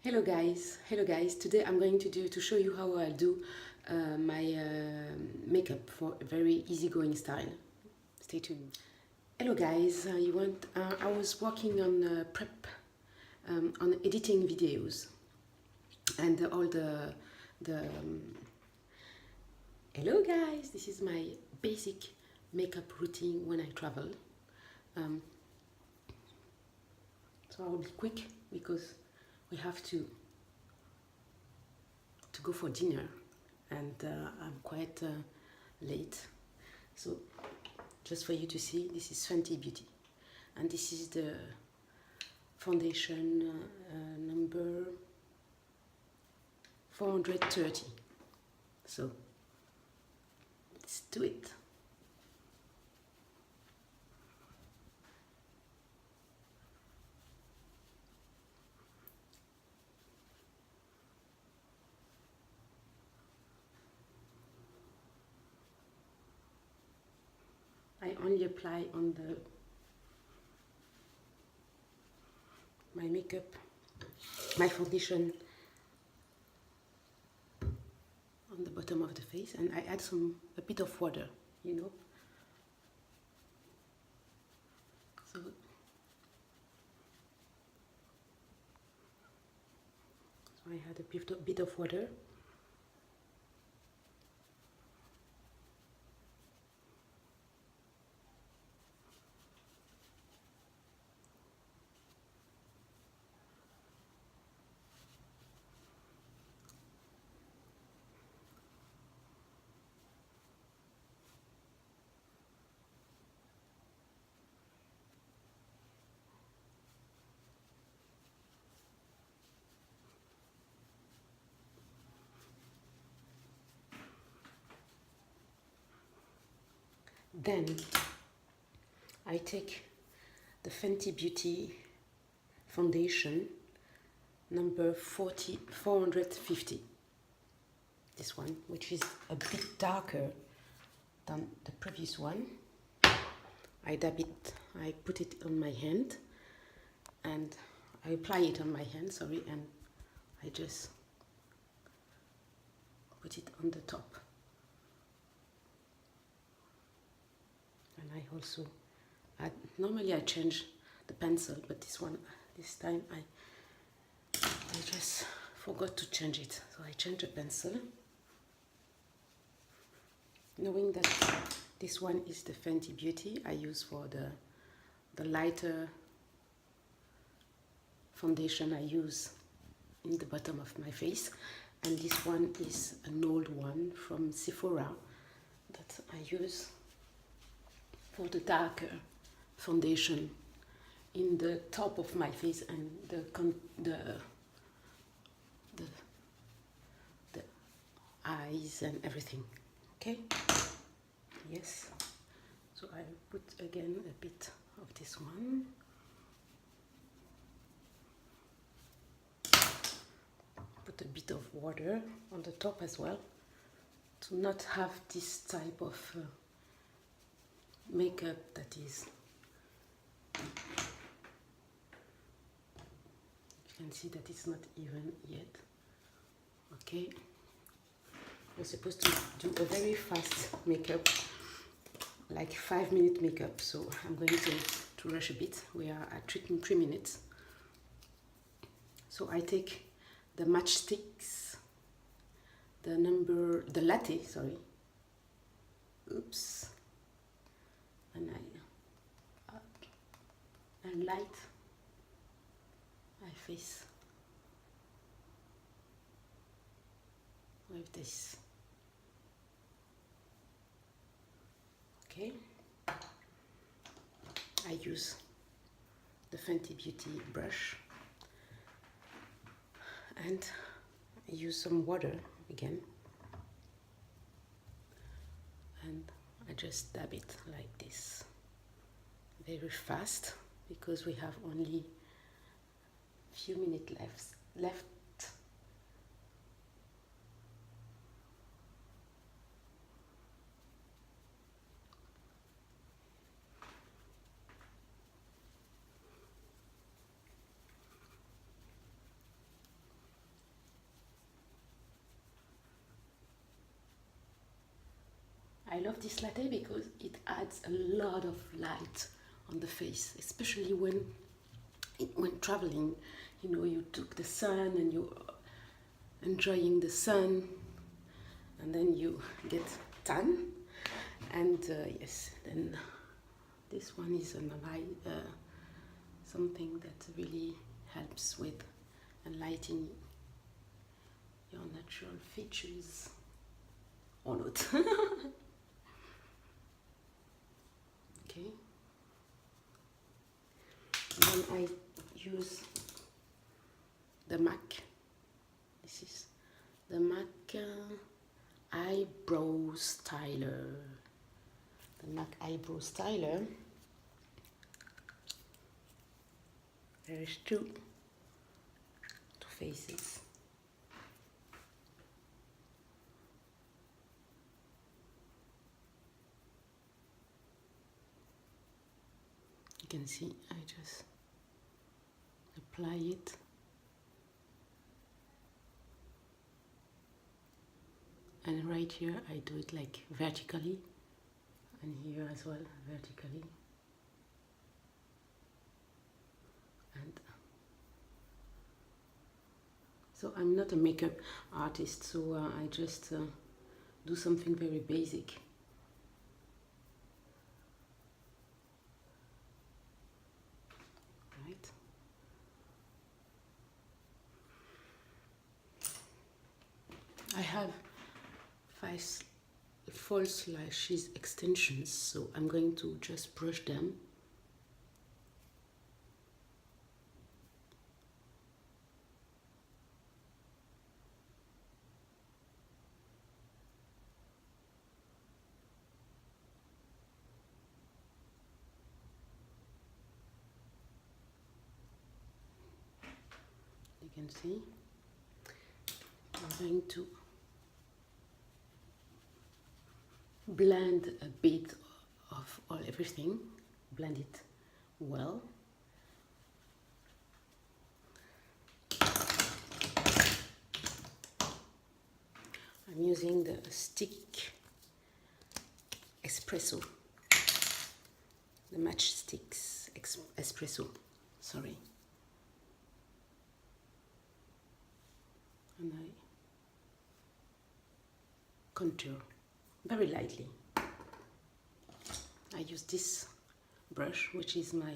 Hello guys, today I'm going to show you how I'll do my makeup for a very easygoing style. Stay tuned. Hello guys, I was working on prep on editing videos and all the hello guys, this is my basic makeup routine when I travel. So I'll be quick because we have to go for dinner and I'm quite late, so just for you to see, this is Fenty Beauty and this is the foundation number 430. So let's do it. I only apply on my makeup, my foundation on the bottom of the face, and I add a bit of water, you know. So I add a bit of water. Then I take the Fenty Beauty foundation number 450, this one, which is a bit darker than the previous one. I dab it, I put it on my hand and I apply it on my hand, sorry, and I just put it on the top. And I also add, normally I change the pencil, but this time I just forgot to change it, so I change the pencil, knowing that this one is the Fenty Beauty I use for the lighter foundation I use in the bottom of my face, and this one is an old one from Sephora that I use for the darker foundation in the top of my face and the eyes and everything. Okay, yes, so I put again a bit of this one. Put a bit of water on the top as well to not have this type of makeup that is, you can see that it's not even yet. Okay, we're supposed to do a very fast makeup, like 5-minute makeup, so I'm going to rush a bit. We are at 3 minutes. So I take the matchsticks, the latte, sorry, oops, and I up and light my face with this. Okay, I use the Fenty Beauty brush and I use some water again and I just dab it like this very fast because we have only a few minutes left. I love this latte because it adds a lot of light on the face, especially when traveling. You know, you took the sun and you're enjoying the sun, and then you get tan. And yes, then this one is something that really helps with enlightening your natural features, or not. Okay. And then I use the MAC. This is the MAC eyebrow styler. The MAC eyebrow styler. There is two faces. You can see I just apply it. And right here I do it like vertically, and here as well vertically. And so I'm not a makeup artist, so I just do something very basic. Right? I have 5 false lashes extensions, so I'm going to just brush them. You can see I'm going to blend a bit of everything, blend it well. I'm using the stick espresso, the matchsticks espresso, sorry. And I contour very lightly. I use this brush, which is my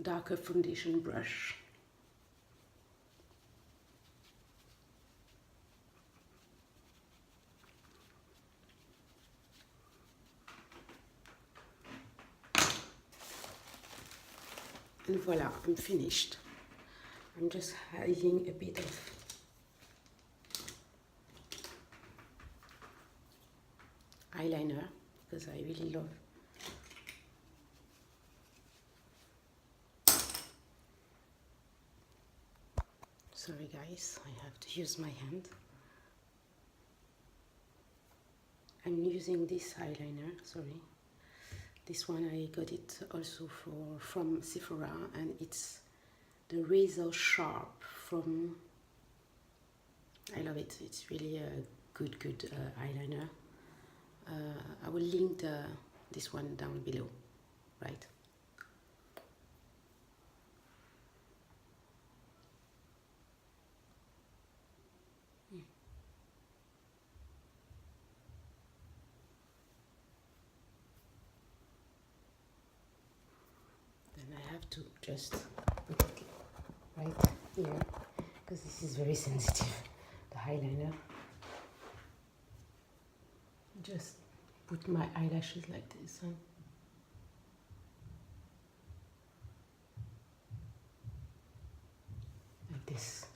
darker foundation brush. And voila, I'm finished. I'm just adding a bit of eyeliner because I really love sorry guys, I have to use my hand. I'm using this eyeliner, sorry. This one I got it also from Sephora, and it's the Razor Sharp from, I love it. It's really a good eyeliner. I will link this one down below, right? Then I have to just put it right here because this is very sensitive, the eyeliner. Just put my eyelashes like this. Like this.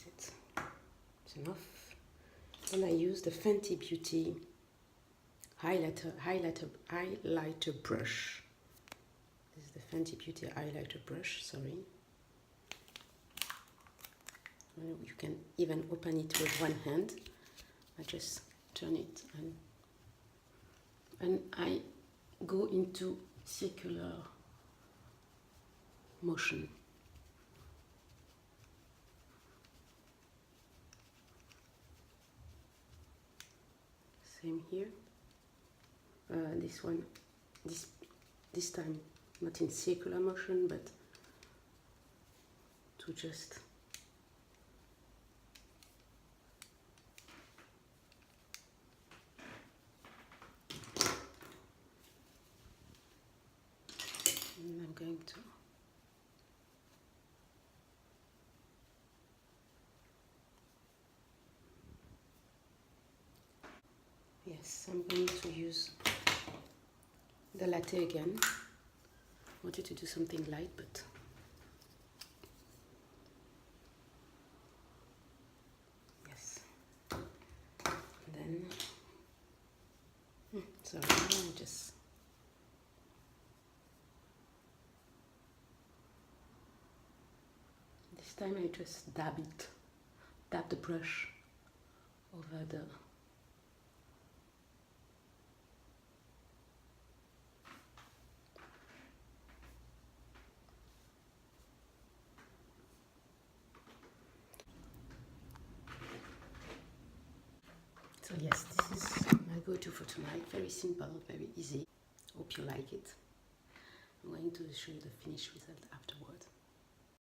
That's it. It's enough. Then I use the Fenty Beauty highlighter brush. This is the Fenty Beauty highlighter brush, sorry. You can even open it with one hand. I just turn it and I go into circular motion. Same here. This one, this time not in circular motion, but to just and I'm going to yes, I'm going to use the latte again. I wanted to do something light, but yes. And then, sorry, I just this time I just dab the brush over the so yes, this is my go-to for tonight. Very simple, very easy. Hope you like it. I'm going to show you the finished result afterward.